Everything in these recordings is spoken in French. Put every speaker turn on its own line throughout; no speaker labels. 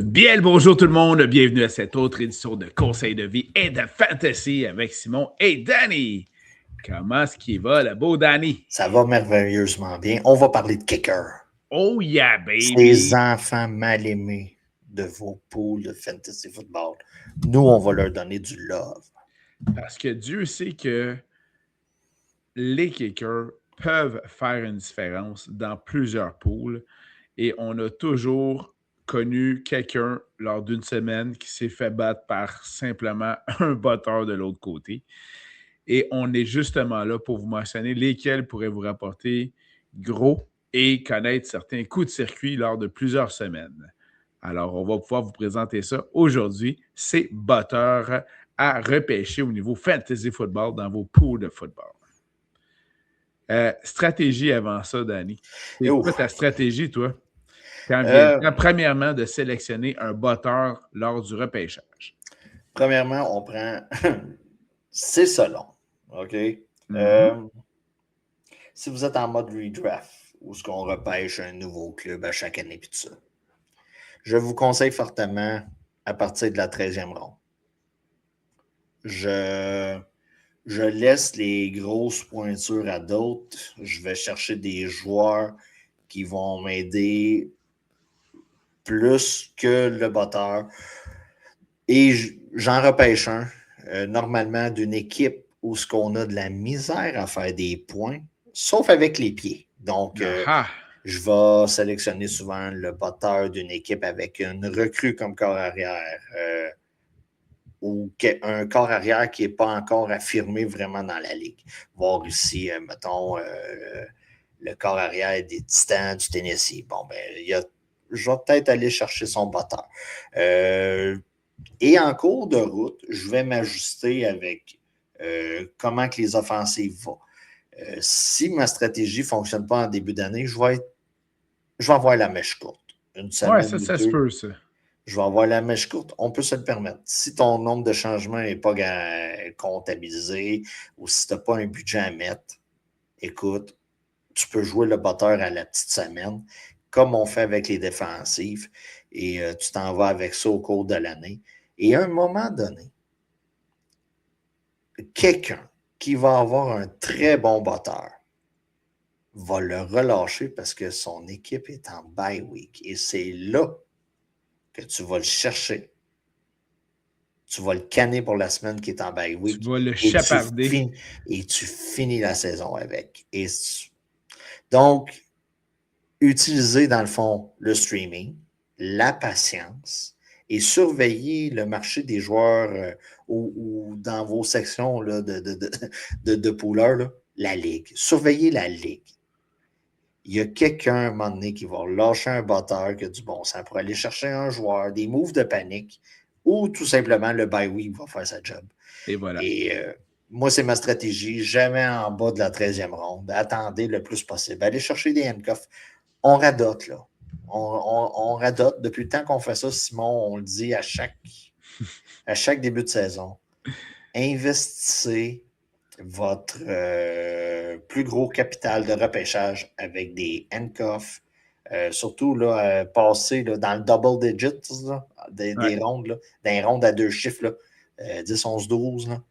Bien le bonjour tout le monde, bienvenue à cette autre édition de Conseils de vie et de fantasy avec Simon et Danny. Comment est-ce qu'il va, le beau Danny?
Ça va merveilleusement bien. On va parler de kicker.
Oh yeah,
Ces
baby!
enfants mal aimés de vos poules de fantasy football. Nous, on va leur donner du love.
Parce que Dieu sait que les kickers peuvent faire une différence dans plusieurs poules et on a toujours connu quelqu'un lors d'une semaine qui s'est fait battre par simplement un botteur de l'autre côté. Et on est justement là pour vous mentionner lesquels pourraient vous rapporter gros et connaître certains coups de circuit lors de plusieurs semaines. Alors, on va pouvoir vous présenter ça aujourd'hui. C'est batteurs à repêcher au niveau fantasy football dans vos poules de football. Stratégie avant ça, Danny. C'est quoi ta stratégie, toi, quand vient le temps, premièrement, de sélectionner un batteur lors du repêchage?
Premièrement, on prend... C'est selon. OK? Si vous êtes en mode redraft, où ce qu'on repêche un nouveau club à chaque année, puis tout ça, je vous conseille fortement à partir de la 13e ronde. Je laisse les grosses pointures à d'autres. Je vais chercher des joueurs qui vont m'aider plus que le batteur. Et j'en repêche un, normalement, d'une équipe où ce qu'on a de la misère à faire des points, sauf avec les pieds. Donc, je vais sélectionner souvent le batteur d'une équipe avec une recrue comme corps arrière. Ou un corps arrière qui n'est pas encore affirmé vraiment dans la ligue. Voir ici, mettons, le corps arrière des Titans du Tennessee. Bon, ben, je vais peut-être aller chercher son batteur. Et en cours de route, je vais m'ajuster avec comment que les offensives vont. Si ma stratégie ne fonctionne pas en début d'année, je vais avoir la mèche courte. Une semaine ou
ça
deux.
se peut, ça.
Je vais avoir la mèche courte, on peut se le permettre. Si ton nombre de changements n'est pas comptabilisé ou si tu n'as pas un budget à mettre, écoute, tu peux jouer le batteur à la petite semaine, comme on fait avec les défensives, et tu t'en vas avec ça au cours de l'année. Et à un moment donné, quelqu'un qui va avoir un très bon batteur va le relâcher parce que son équipe est en bye week. Et c'est là que tu vas le chercher. Tu vas le canner pour la semaine qui est en bye week.
Tu vas le chaparder.
Et tu finis la saison avec. Donc, utilisez dans le fond le streaming, la patience et surveiller le marché des joueurs ou dans vos sections là, de poolers, là, la ligue. Surveillez la ligue. Il y a quelqu'un à un moment donné qui va lâcher un batteur qui a du bon sens pour aller chercher un joueur, des moves de panique, ou tout simplement le bye week va faire sa job.
Et voilà.
Et moi, c'est ma stratégie. Jamais en bas de la 13e ronde. Attendez le plus possible. Allez chercher des handcuffs. On radote, là. On radote. Depuis le temps qu'on fait ça, Simon, on le dit à chaque début de saison. Investissez votre plus gros capital de repêchage avec des handcuffs. Surtout, là, passer là, dans le double digits, là, des rondes, là, des rondes à 2 chiffres, là, 10, 11, 12. Là.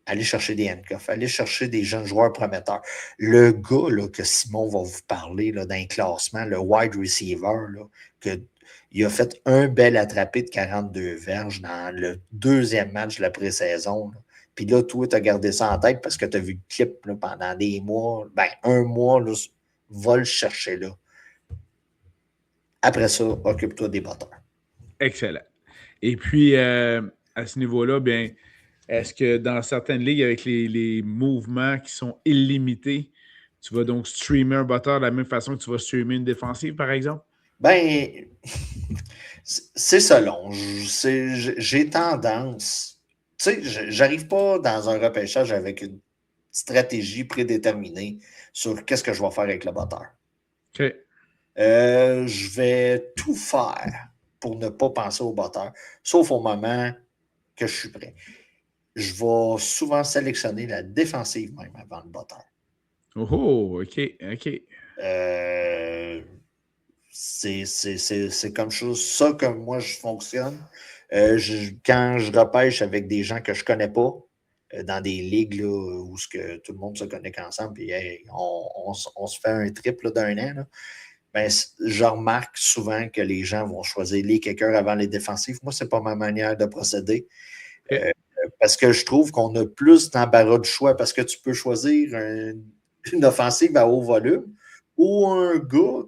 Allez chercher des handcuffs, allez chercher des jeunes joueurs prometteurs. Le gars là, que Simon va vous parler là, d'un classement, le wide receiver, là, il a fait un bel attrapé de 42 verges dans le deuxième match de la pré-saison. Là. Puis là, toi, tu as gardé ça en tête parce que tu as vu le clip là, pendant des mois. Ben, un mois, là, va le chercher là. Après ça, occupe-toi des batteurs.
Excellent. Et puis, à ce niveau-là, bien, est-ce que dans certaines ligues, avec les mouvements qui sont illimités, tu vas donc streamer un batteur de la même façon que tu vas streamer une défensive, par exemple?
Ben, c'est selon. J'ai tendance. Tu sais, j'arrive pas dans un repêchage avec une stratégie prédéterminée sur qu'est-ce que je vais faire avec le batteur.
OK.
Je vais tout faire pour ne pas penser au batteur, sauf au moment que je suis prêt. Je vais souvent sélectionner la défensive même avant le batteur.
Oh, OK, OK.
C'est comme ça que moi je fonctionne. Quand je repêche avec des gens que je ne connais pas, dans des ligues là, où tout le monde se connaît qu'ensemble, puis hey, on se fait un triple d'un an, là, ben, je remarque souvent que les gens vont choisir les kickers avant les défensifs. Moi, ce n'est pas ma manière de procéder.
Okay.
Parce que je trouve qu'on a plus d'embarras de choix parce que tu peux choisir une offensive à haut volume ou un gars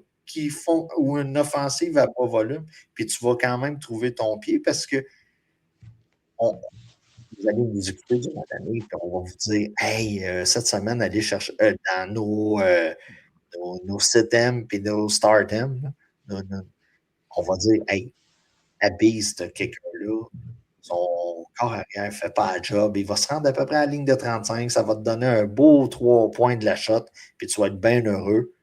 ou une offensive à bas volume, puis tu vas quand même trouver ton pied parce que vous allez nous écouter durant l'année, puis on va vous dire hey, cette semaine, allez chercher dans nos sit-em et nos start-em, on va dire hey, abuse ce kicker-là. Son corps arrière ne fait pas la job. Il va se rendre à peu près à la ligne de 35. Ça va te donner un beau 3 points de la shot, puis tu vas être bien heureux.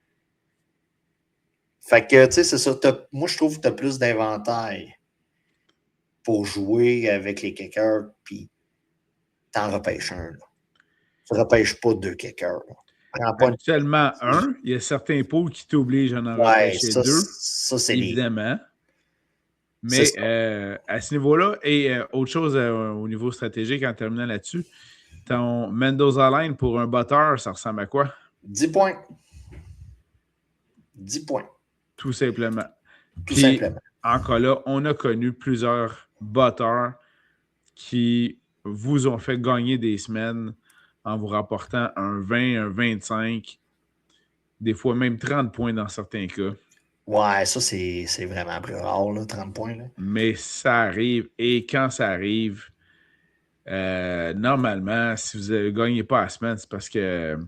Fait que, tu sais, c'est ça. Moi, je trouve que tu as plus d'inventaire pour jouer avec les kickers, puis t'en repêches un. Là. Tu ne repêches pas 2 kickers. Prends pas
Habituellement, un. Il y a certains pools qui t'obligent à en repêcher
ça,
2,
c'est
évidemment. Mais à ce niveau-là, et autre chose au niveau stratégique en terminant là-dessus, ton Mendoza Line pour un botteur, ça ressemble à quoi?
10 points. 10 points.
Tout simplement.
Tout
Puis,
simplement.
encore là, on a connu plusieurs botteurs qui vous ont fait gagner des semaines en vous rapportant un 20, un 25, des fois même 30 points dans certains cas.
Ouais, ça, c'est vraiment plus rare, là, 30 points. Là.
Mais ça arrive. Et quand ça arrive, normalement, si vous ne gagnez pas la semaine, c'est parce que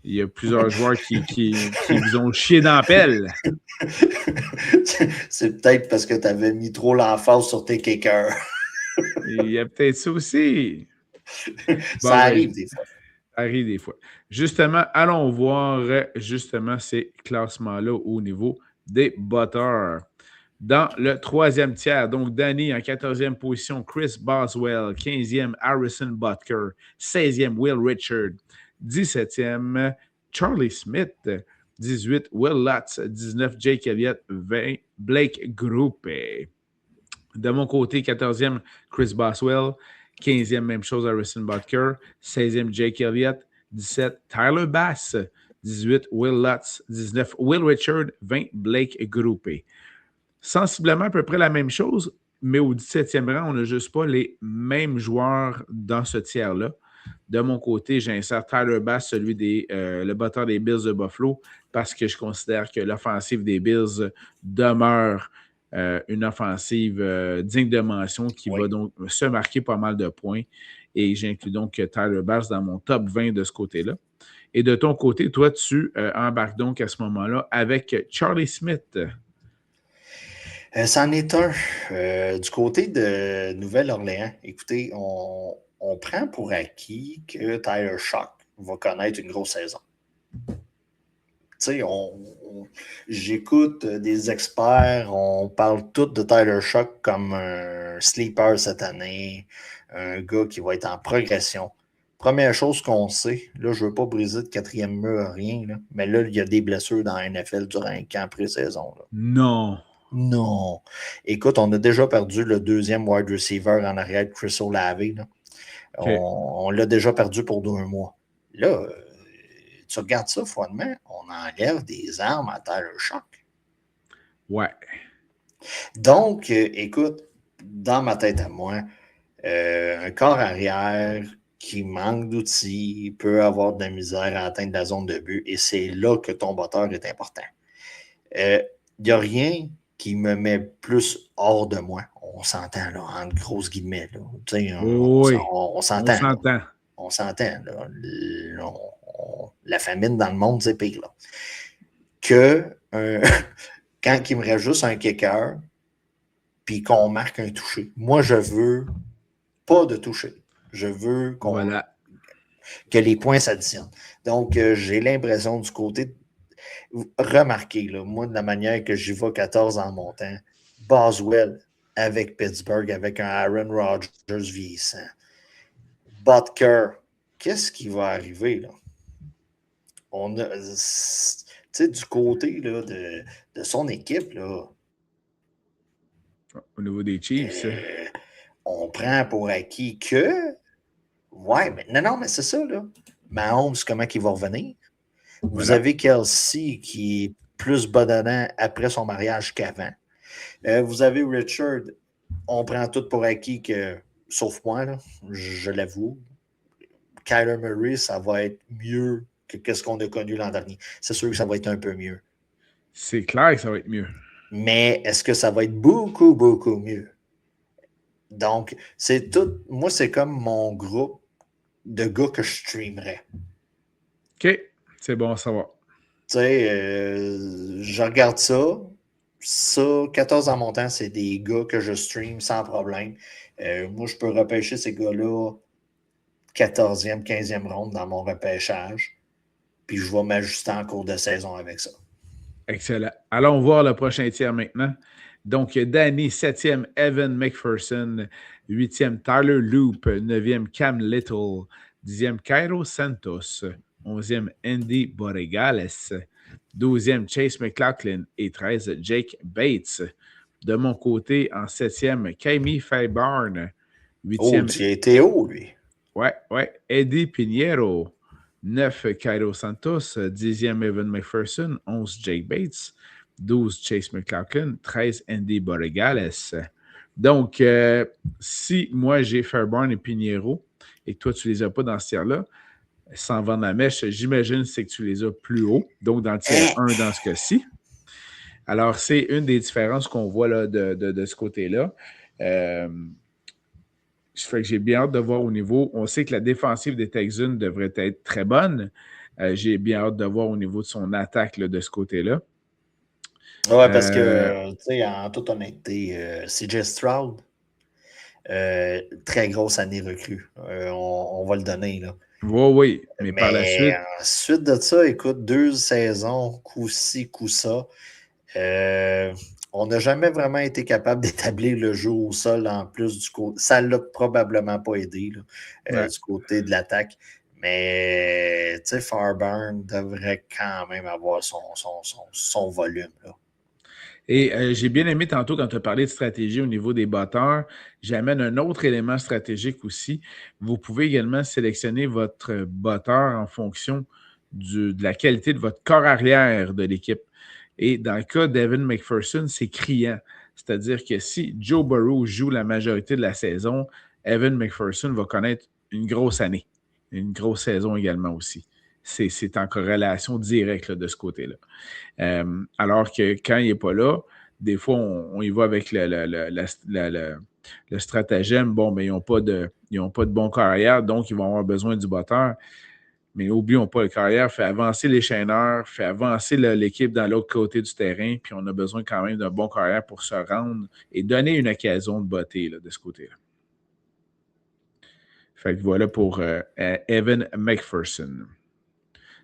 il y a plusieurs joueurs qui vous ont chié dans la pelle.
C'est peut-être parce que tu avais mis trop l'emphase sur tes kickers.
Il y a peut-être ça aussi.
Ça arrive des fois.
Ça arrive des fois. Justement, allons voir justement ces classements-là au niveau des botteurs. Dans le troisième tiers, donc Danny en 14e position, Chris Boswell, 15e Harrison Butker, 16e Will Richard, 17e Charlie Smith, 18 Will Lutz, 19 Jake Elliott, 20 Blake Groupé. De mon côté, 14e Chris Boswell, 15e même chose Harrison Butker, 16e Jake Elliott, 17 Tyler Bass, 18 Will Lutz, 19 Will Richard, 20 Blake Groupé. Sensiblement à peu près la même chose, mais au 17e rang, on n'a juste pas les mêmes joueurs dans ce tiers-là. De mon côté, j'insère Tyler Bass, le batteur des Bills de Buffalo, parce que je considère que l'offensive des Bills demeure une offensive digne de mention qui va donc se marquer pas mal de points. Et j'inclus donc Tyler Bass dans mon top 20 de ce côté-là. Et de ton côté, toi, tu embarques donc à ce moment-là avec Charlie Smith.
C'en est un. Du côté de Nouvelle-Orléans, écoutez, on prend pour acquis que Tyler Shock va connaître une grosse saison. Tu sais, j'écoute des experts, on parle tous de Tyler Shock comme un sleeper cette année, un gars qui va être en progression. Première chose qu'on sait, là, je ne veux pas briser de quatrième mur, rien, là, mais là, il y a des blessures dans la NFL durant un camp pré-saison. Là.
Non.
Non. Écoute, on a déjà perdu le deuxième wide receiver en arrière de Chris Olave. Okay. On l'a déjà perdu pour 2 mois. Là, tu regardes ça froidement, on enlève des armes à Tyler Shock.
Ouais.
Donc, écoute, dans ma tête à moi, un corps arrière qui manque d'outils peut avoir de la misère à atteindre la zone de but et c'est là que ton batteur est important. Il n'y a rien qui me met plus hors de moi. On s'entend, là, en grosses guillemets. Là.
Oui,
on s'entend.
On s'entend.
On s'entend. La famine dans le monde, c'est pire. Là. Que quand il me reste juste un kicker, puis qu'on marque un toucher. Moi, je veux pas de toucher. Je veux que les points s'additionnent. Donc, j'ai l'impression du côté... Remarquez, là, moi, de la manière que j'y vais 14 en montant, Boswell avec Pittsburgh, avec un Aaron Rodgers vieillissant. Butker, qu'est-ce qui va arriver, là? sais, du côté là, de son équipe, là,
Au niveau des Chiefs.
On prend pour acquis que. Ouais, mais non, mais c'est ça, là. Mahomes, comment il va revenir? Vous
Voilà.
avez Kelsey qui est plus badonnant après son mariage qu'avant. Vous avez Richard, on prend tout pour acquis que, sauf moi, là, je l'avoue, Kyler Murray, ça va être mieux que ce qu'on a connu l'an dernier. C'est sûr que ça va être un peu mieux.
C'est clair que ça va être mieux.
Mais est-ce que ça va être beaucoup, beaucoup mieux? Donc, c'est tout. Moi, c'est comme mon groupe de gars que je streamerais.
OK, c'est bon à savoir.
Tu sais, je regarde ça. Ça, 14 en montant, c'est des gars que je stream sans problème. Moi, je peux repêcher ces gars-là 14e, 15e ronde dans mon repêchage. Puis je vais m'ajuster en cours de saison avec ça.
Excellent. Allons voir le prochain tiers maintenant. Donc, Danny, 7e, Evan McPherson, 8e, Tyler Loop, 9e, Cam Little, 10e, Cairo Santos, 11e, Andy Borregales, 12e, Chase McLaughlin et 13, Jake Bates. De mon côté, en 7e, Kami Fairbairn, 8e.
Oh, tu as été haut, lui.
Ouais, Eddie Pinheiro. 9, Cairo Santos. 10e, Evan McPherson. 11, Jake Bates. 12, Chase McLaughlin. 13, Andy Borregales. Donc, si moi j'ai Fairbairn et Pinheiro et que toi tu ne les as pas dans ce tiers-là, sans vendre la mèche, j'imagine c'est que tu les as plus haut. Donc, dans le tiers 1 dans ce cas-ci. Alors, c'est une des différences qu'on voit là, de ce côté-là. Fait que j'ai bien hâte de voir au niveau. On sait que la défensive des Texans devrait être très bonne. J'ai bien hâte de voir au niveau de son attaque là, de ce côté-là.
Ouais, parce que, tu sais, en toute honnêteté, CJ Stroud, très grosse année recrue. On va le donner, là.
Oui, mais par la suite.
Ensuite de ça, écoute, 2 saisons, coup-ci, coup-ça. On n'a jamais vraiment été capable d'établir le jeu au sol en plus du côté. Ça ne l'a probablement pas aidé là, du côté de l'attaque. Mais tu sais, Fairbairn devrait quand même avoir son volume. Là.
Et j'ai bien aimé tantôt quand tu as parlé de stratégie au niveau des batteurs. J'amène un autre élément stratégique aussi. Vous pouvez également sélectionner votre batteur en fonction de la qualité de votre corps arrière de l'équipe. Et dans le cas d'Evan McPherson, c'est criant. C'est-à-dire que si Joe Burrow joue la majorité de la saison, Evan McPherson va connaître une grosse année, une grosse saison également aussi. C'est en corrélation directe là, de ce côté-là. Alors que quand il n'est pas là, des fois, on y va avec le stratagème. Bon, mais ils n'ont pas de bon carrière, donc ils vont avoir besoin du batteur. Mais n'oublions pas, le carrière fait avancer les chaîneurs, fait avancer l'équipe dans l'autre côté du terrain, puis on a besoin quand même d'un bon carrière pour se rendre et donner une occasion de botter là, de ce côté-là. Fait que voilà pour Evan McPherson.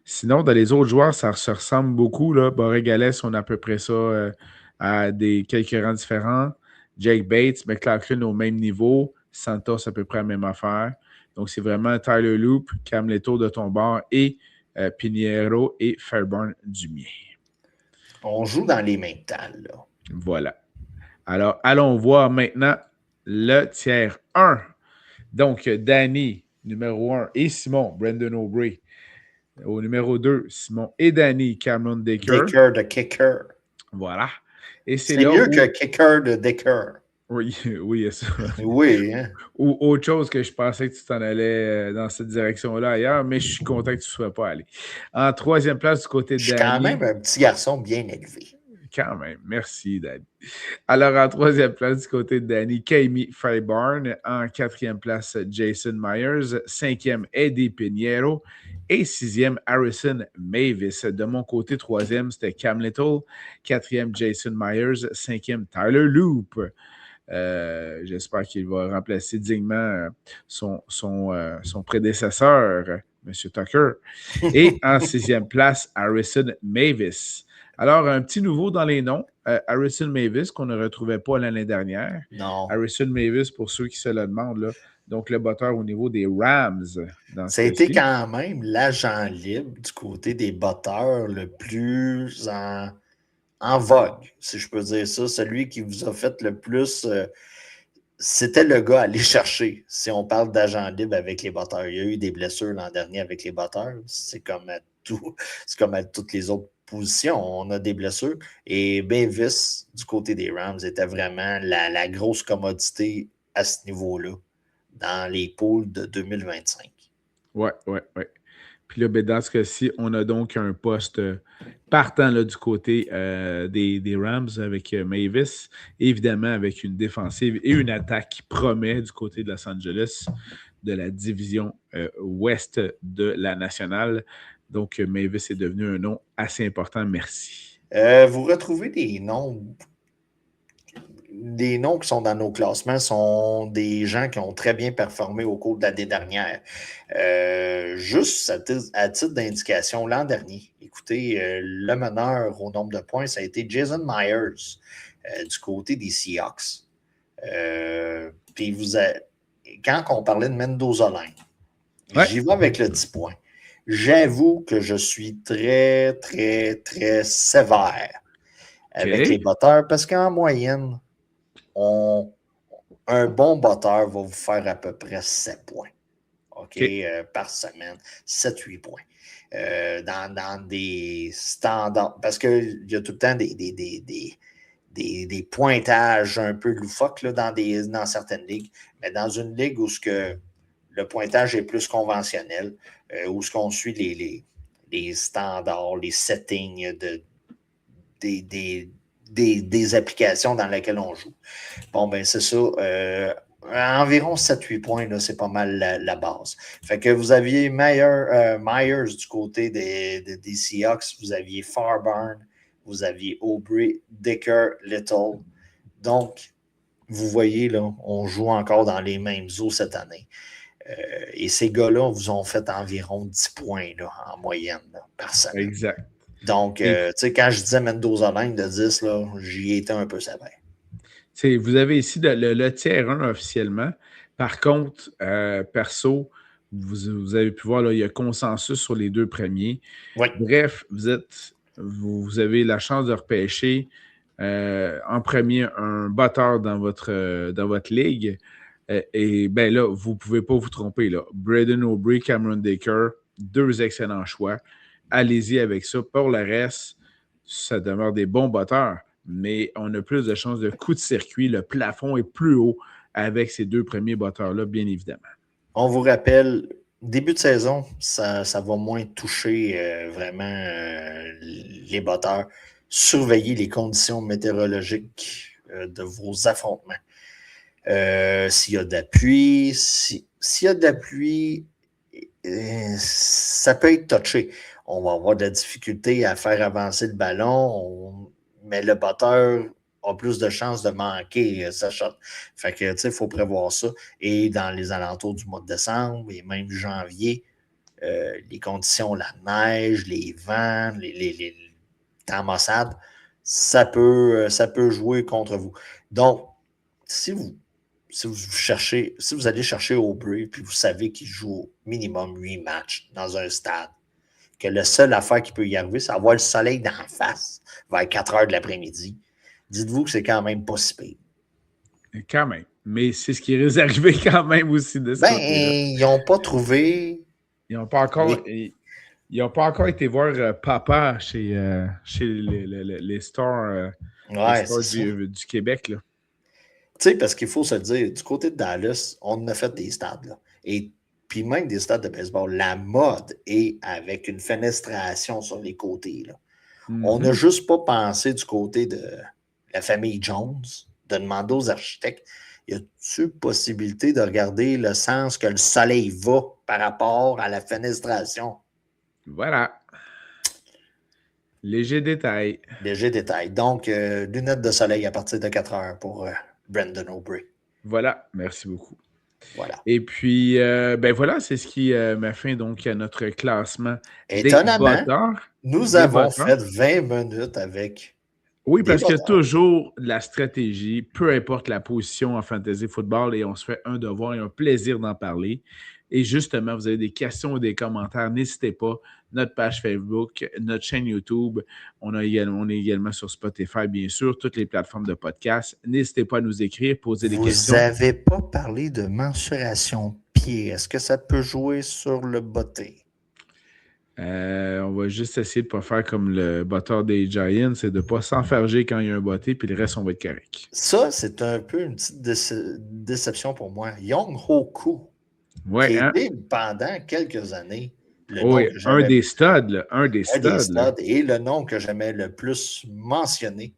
Sinon, dans les autres joueurs, ça se ressemble beaucoup. Borregales, on a à peu près ça à quelques rangs différents. Jake Bates, McLaughlin au même niveau. Santos, à peu près la même affaire. Donc, c'est vraiment Tyler Loop, Cam Little de ton bord et Pinheiro et Fairbairn du mien.
On joue dans les mêmes talles. Là.
Voilà. Alors, allons voir maintenant le tiers 1. Donc, Danny, numéro 1, et Simon, Brandon Aubrey. Au numéro 2, Simon et Danny, Cameron Dicker.
Dicker de Kicker.
Voilà. Et
c'est mieux que Kicker de Dicker.
Oui, il y a ça.
Oui. Hein?
Ou autre chose que je pensais que tu t'en allais dans cette direction-là ailleurs, mais je suis content que tu ne sois pas allé. En troisième place, du côté de Danny.
Je suis quand même un petit garçon bien élevé.
Quand même. Merci, Danny. Alors, en troisième place, du côté de Danny, Kami Fairbairn. En quatrième place, Jason Myers. Cinquième, Eddie Pinheiro. Et sixième, Harrison Mavis. De mon côté, troisième, c'était Cam Little. Quatrième, Jason Myers. Cinquième, Tyler Loop. J'espère qu'il va remplacer dignement son prédécesseur, M. Tucker. Et en sixième place, Harrison Mavis. Alors, un petit nouveau dans les noms. Harrison Mavis, qu'on ne retrouvait pas l'année dernière.
Non.
Harrison Mavis, pour ceux qui se le demandent, là, Donc, le botteur au niveau des Rams dans
Ça
ce
a été
cas-ci.
quand même l'agent libre du côté des botteurs le plus en vogue, si je peux dire ça. Celui qui vous a fait le plus. C'était le gars à aller chercher, si on parle d'agent libre avec les botteurs. Il y a eu des blessures l'an dernier avec les botteurs. C'est comme à c'est comme à toutes les autres positions. On a des blessures. Et Bevis, du côté des Rams, était vraiment la grosse commodité à ce niveau-là dans les poules de 2025.
Ouais. Puis là, ben, dans ce cas-ci, on a donc un poste partant là, du côté des Rams avec Mavis, évidemment avec une défensive et une attaque qui promet du côté de Los Angeles, de la division ouest de la nationale. Donc, Mavis est devenu un nom assez important. Merci.
Vous retrouvez des noms qui sont dans nos classements sont des gens qui ont très bien performé au cours de l'année dernière. Juste à titre d'indication, l'an dernier, écoutez, le meneur au nombre de points, ça a été Jason Myers du côté des Seahawks. Puis quand on parlait de Mendoza Line, j'y vais avec le 10 points. J'avoue que je suis très, très, très sévère avec les botteurs parce qu'en moyenne, un bon botteur va vous faire à peu près 7 points par semaine, 7-8 points. Dans des standards, parce qu'il y a tout le temps des pointages un peu loufoques là, dans certaines ligues, mais dans une ligue où le pointage est plus conventionnel, où ce qu'on suit les standards, les settings des applications dans lesquelles on joue. Bon, ben c'est ça. Environ 7-8 points, là, c'est pas mal la base. Fait que vous aviez Myers du côté des Seahawks, vous aviez Farburn, vous aviez Aubrey, Dicker, Little. Donc, vous voyez, là, on joue encore dans les mêmes eaux cette année. Et ces gars-là vous ont fait environ 10 points là, en moyenne là, par semaine.
Exact.
Donc, tu sais, quand je disais Mendoza Line de 10, là, j'y étais un peu sévère.
Vous avez ici le tiers 1 officiellement. Par contre, perso, vous avez pu voir, là, il y a consensus sur les deux premiers.
Oui.
Bref, vous avez la chance de repêcher en premier un batteur dans votre ligue. Et bien là, vous ne pouvez pas vous tromper. Là. Braden Aubrey, Cameron Dicker, deux excellents choix. Allez-y avec ça. Pour le reste, ça demeure des bons batteurs, mais on a plus de chances de coup de circuit. Le plafond est plus haut avec ces deux premiers batteurs-là, bien évidemment.
On vous rappelle, début de saison, ça va moins toucher vraiment les batteurs. Surveillez les conditions météorologiques de vos affrontements. S'il y a de la pluie, s'il y a de la pluie, ça peut être touché. On va avoir de la difficulté à faire avancer le ballon, mais le batteur a plus de chances de manquer sa shot. Fait que, tu sais, il faut prévoir ça. Et dans les alentours du mois de décembre et même janvier, les conditions, la neige, les vents, les temps maussades, ça peut jouer contre vous. Donc, si vous allez chercher Aubrey, puis vous savez qu'il joue au minimum 8 matchs dans un stade, que la seule affaire qui peut y arriver, c'est avoir le soleil d'en face vers 4 heures de l'après-midi, dites-vous que c'est quand même pas si pire.
Quand même. Mais c'est ce qui risque d'arriver quand même aussi de ce côté-là.
Ils n'ont pas trouvé...
Ils n'ont pas encore été voir papa chez les stars, du Québec. Là.
Tu sais, parce qu'il faut se dire, du côté de Dallas, on a fait des stades. Là. Et puis même des stades de baseball, la mode est avec une fenestration sur les côtés. Là. Mm-hmm. On n'a juste pas pensé du côté de la famille Jones de demander aux architectes, y a-t-il possibilité de regarder le sens que le soleil va par rapport à la fenestration?
Voilà. Léger détail.
Léger détail. Donc, lunettes de soleil à partir de 4 heures pour Brandon Aubrey.
Voilà. Merci beaucoup.
Voilà.
Et puis, ben voilà, c'est ce qui met fin donc à notre classement.
Étonnamment, nous avons fait 20 minutes avec
Oui,
Des
parce qu'il y a
boteurs.
toujours de la stratégie, peu importe la position en fantasy football, et on se fait un devoir et un plaisir d'en parler. Et justement, vous avez des questions ou des commentaires, n'hésitez pas. Notre page Facebook, notre chaîne YouTube, on est également sur Spotify, bien sûr, toutes les plateformes de podcast. N'hésitez pas à nous écrire, poser des
Vous
questions.
n'avez pas parlé de mensuration pied. Est-ce que ça peut jouer sur le botté?
On va juste essayer de ne pas faire comme le botteur des Giants, c'est de ne pas s'enfarger quand il y a un botté, puis le reste, on va être correct.
Ça, c'est un peu une petite déception pour moi. Young Hoku,
Ouais,
qui a
hein?
été pendant quelques années le
Oh,
nom
oui,
que
un
j'aimais,
des studs, là, un des
un des
studs. Là.
studs et le nom que j'aimais le plus mentionner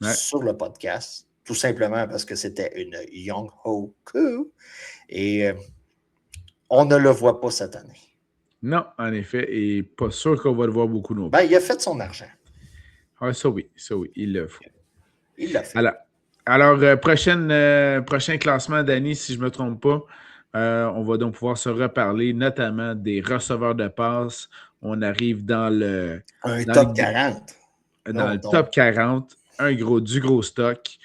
Ouais.
sur le podcast, tout simplement parce que c'était une Young Hoku. Et on ne le voit pas cette année.
Non, en effet, et pas sûr qu'on va le voir beaucoup non plus.
Ben, il a fait son argent.
Ah, ça oui, il le faut.
Il l'a fait.
Alors prochain classement, Danny, si je ne me trompe pas, on va donc pouvoir se reparler, notamment des receveurs de passes. On arrive dans le
Top 40.
dans le top 40, du gros stock.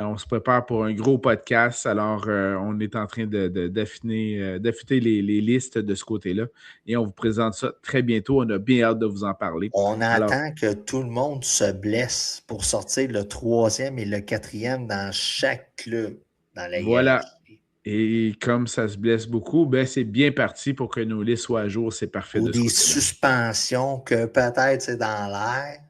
On se prépare pour un gros podcast. Alors, on est en train d'affiner les listes de ce côté-là. Et on vous présente ça très bientôt. On a bien hâte de vous en parler.
On
Alors,
attend que tout le monde se blesse pour sortir le 3e et le 4e dans chaque club dans la
voilà.
hiérarchie.
Et comme ça se blesse beaucoup, ben c'est bien parti pour que nos listes soient à jour. C'est parfait
Ou
de ce
des
côté-là.
suspensions que peut-être c'est dans l'air.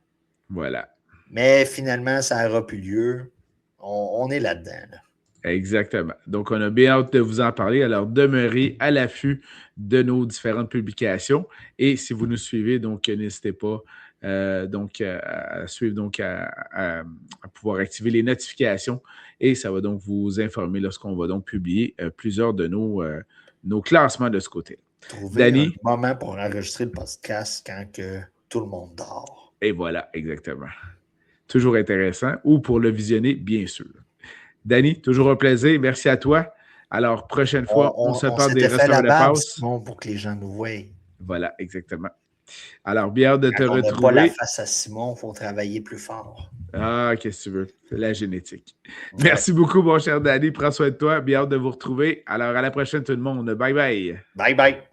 Voilà.
Mais finalement, ça n'aura plus lieu. On est là-dedans. Là.
Exactement. Donc, on a bien hâte de vous en parler. Alors, demeurez à l'affût de nos différentes publications. Et si vous nous suivez, donc, n'hésitez pas à suivre, donc, à pouvoir activer les notifications. Et ça va donc vous informer lorsqu'on va donc publier plusieurs de nos classements de ce côté.
Trouver
Danny?
un moment pour enregistrer le podcast quand que tout le monde dort.
Et voilà, exactement. Toujours intéressant. Ou pour le visionner, bien sûr. Danny, toujours un plaisir. Merci à toi. Alors, prochaine fois, on se parle des receveurs de passe.
pour que les gens nous voient.
Voilà, exactement. Alors, bien hâte de te
Quand on n'a
retrouver.
pas la face à Simon, il faut travailler plus fort.
Ah, qu'est-ce que tu veux? C'est la génétique.
Ouais.
Merci beaucoup, mon cher Danny. Prends soin de toi. Bien hâte de vous retrouver. Alors, à la prochaine, tout le monde. Bye bye.
Bye bye.